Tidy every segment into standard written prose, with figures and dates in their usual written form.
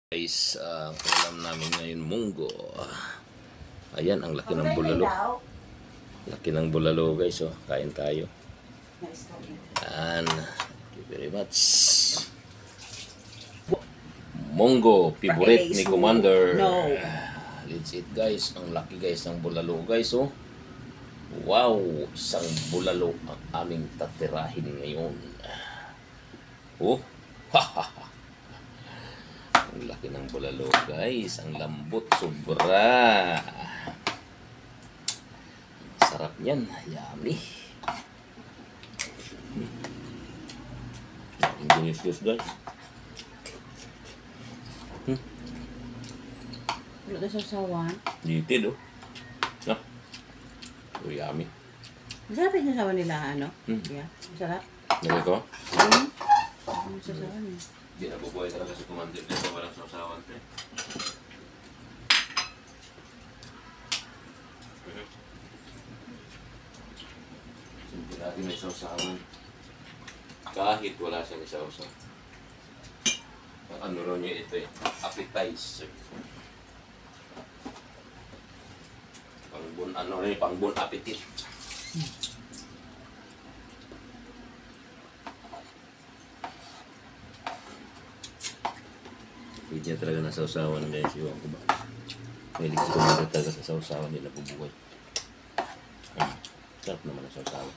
Guys, ulam namin ngayon munggo. Ayan, ang laki ng bulalo. Laki ng bulalo guys, oh. Kain tayo. And thank you very much. Munggo, favorite ni Commander. No. Let's eat guys. Ang laki guys ng bulalo guys, oh. Wow, isang bulalo ang aming tatirahin ngayon. Oh, hahaha. Ang laki ng bulalo guys. Ang lambot sobra. Sarap niyan. Yummy. Ang delicious guys. Wala ka sasawan. Litid oh. No? So yummy. Masarap yung sasawan nila, ano? Yeah, masarap. Lagay ko? Ang sasawan eh. Hindi na bubuhay talaga si Commander dito. Walang sausawan to eh. Hindi natin may sausawan. Kahit wala siyang isausaw. Ang ano rin niya ito eh. Appetizer. Pangbun, ano rin, pangbun appetit. Hindi niya talaga nasausawan guys. Iwan ko ba? May ligit ko mga talaga sa sausawan nila bubuhay. Sarap naman ang sausawan.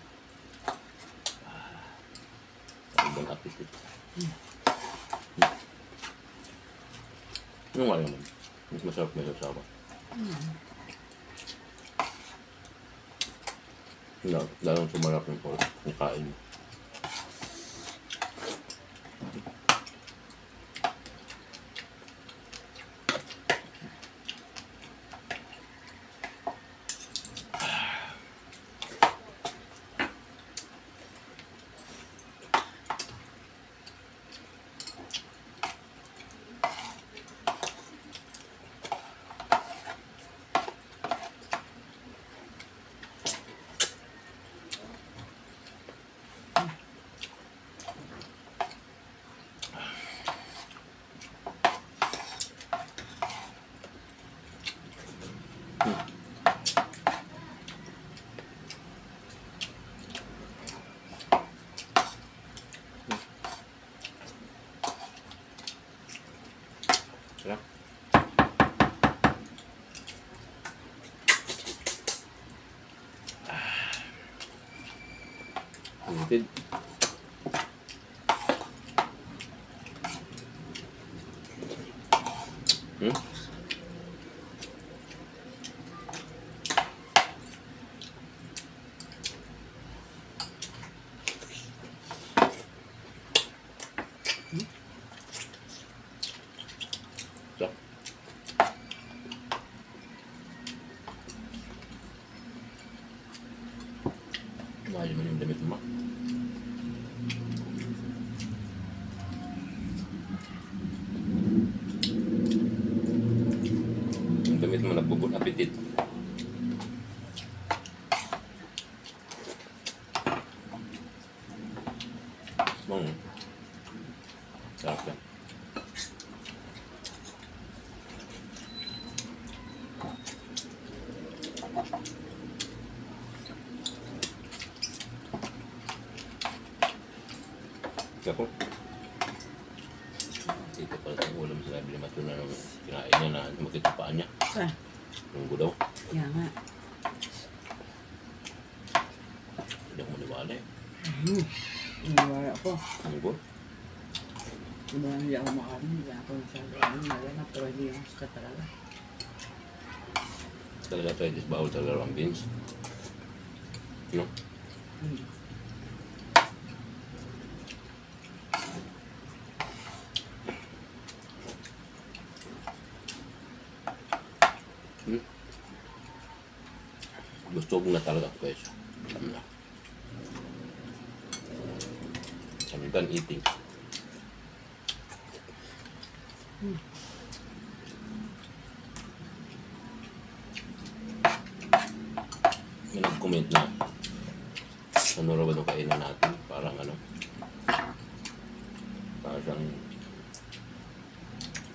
Pangbun appetit. Ano nga naman? Mas masarap may sausawan. Lalong sumarap yung pork kung kain mo. Sarap. Litid. Sarap. Mahal naman yung damit mo. Yung damit mo nagbubun appetit. Sarap yan. Ako. Ito pala sa ulam sinabi ni Macho na kinain niya na sumakit sa paa niya. Munggo daw. Yeah nga. Hindi ako maniwala eh. Iniwala ko. Munggo? Diba hindi ako makaroon. Hindi ako nasabi. Naganap pero hindi ako sakat talaga. Talaga tayo bawal talaga ang beans. No? Gusto ko na talaga guys. Alam na. I'm done eating. May nag-comment na ano raw ba itong kainan natin? Parang ano? Parang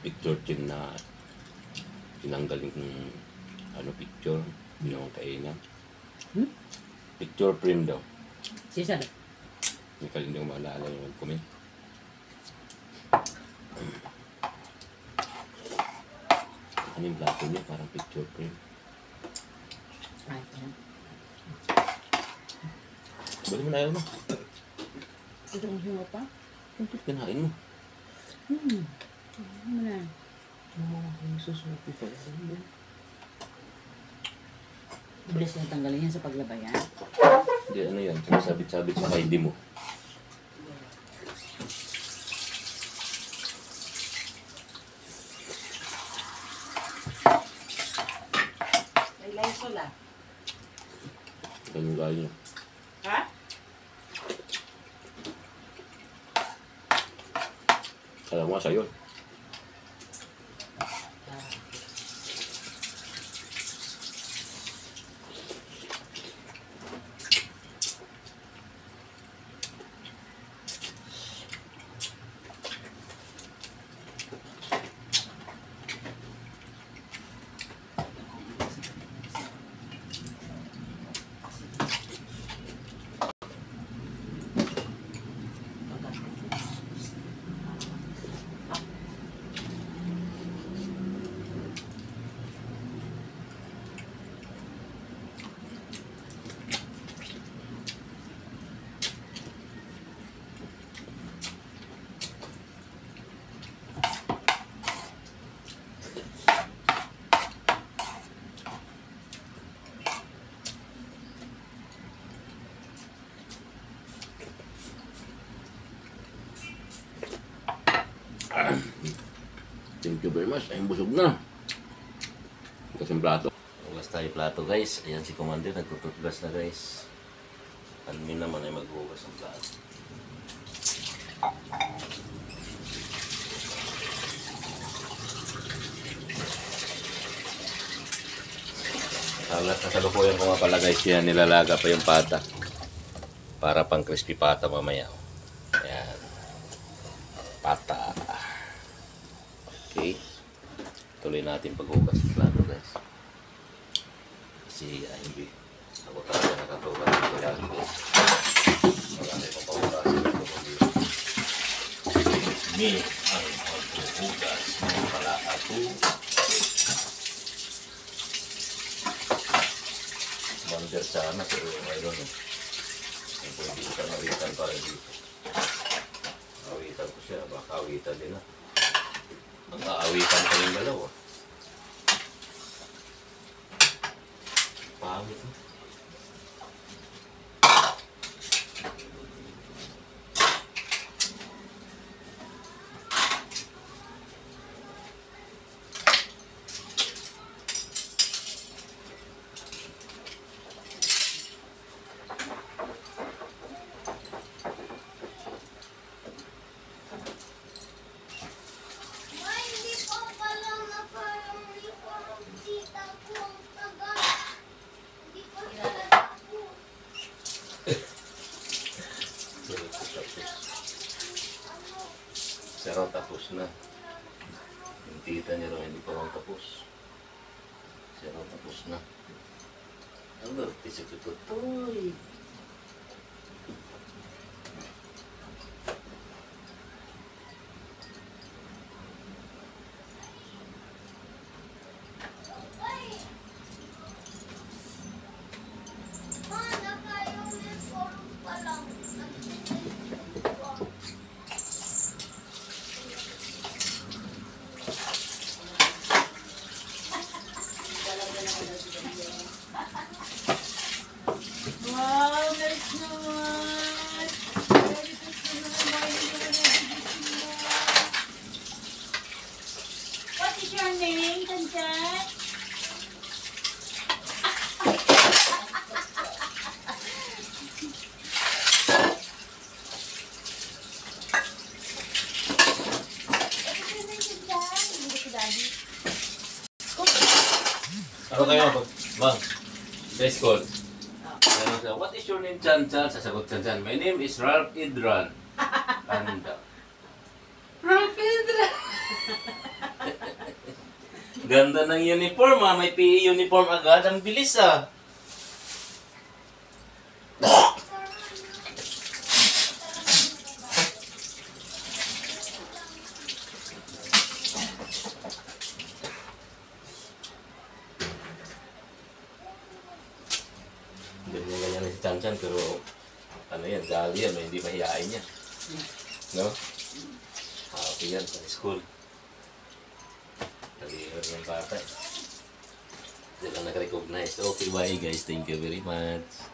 picture team na tinanggal yung picture, yung kainan. Picture frame daw. Sisa na. Hindi ko maalala yung comment. Ano yung plato niya? Parang picture frame. Ay, yan. Bali mo na ayaw mo. Ito ang hinga pa? Bakit kinain mo? Ano na? Ang susupi pa yan. Bilis na tanggalin yan sa paglabayan. Hindi, ano yan? Sabit-sabit sa ID mo. May Lysol ah. Ganun gaya niya. Ha? Alam mo nga sa'yo. Thank you very much. Ayun, busog na. Hugas yung plato. Hugas tayo plato, guys. Ayan si Commander. Nagtututgas na, guys. Almin naman ay maghugas ng plato. Kasalukuyan ko nga pala, guys. Yan, nilalaga pa yung pata. Para pang crispy pata mamaya. Ayan. Pata. Okay. Tuloy natin paghugas ng plato, guys. Kasi hindi ako talaga nakatugas dito lagi, guys. Marami pang pahugasin ito dito. Me ang maghuhugas ng palato. Wonder sana pero mayroon eh. Pwede ko siya nawitan para dito. Awitan ko siya. Baka awitan din ah. Mag-aawitan ka rin dalawa. Pangit mo. Pero tapos na. Yung tita niya rin hindi pa lang tapos. Pero tapos na. Ano? Pisip ito. Toy! Wow, nice naman! Very good naman. What is your name, Kanchan? Ano kayo? Bang, best call. What is your name, Chan Chan? Sasagot Chan Chan. My name is Ralph Idran. Anda. Ralph Idran! Ganda ng uniform ah. May PE uniform agad. Ang bilis ah. Ganyan-ganyan na si Chan-Chan pero ano yan, gali yan, hindi mahihain yan. No? Okay yan sa school. Nag-iiwan ng bata eh. Hindi lang nag-recognize. Okay, bye guys. Thank you very much.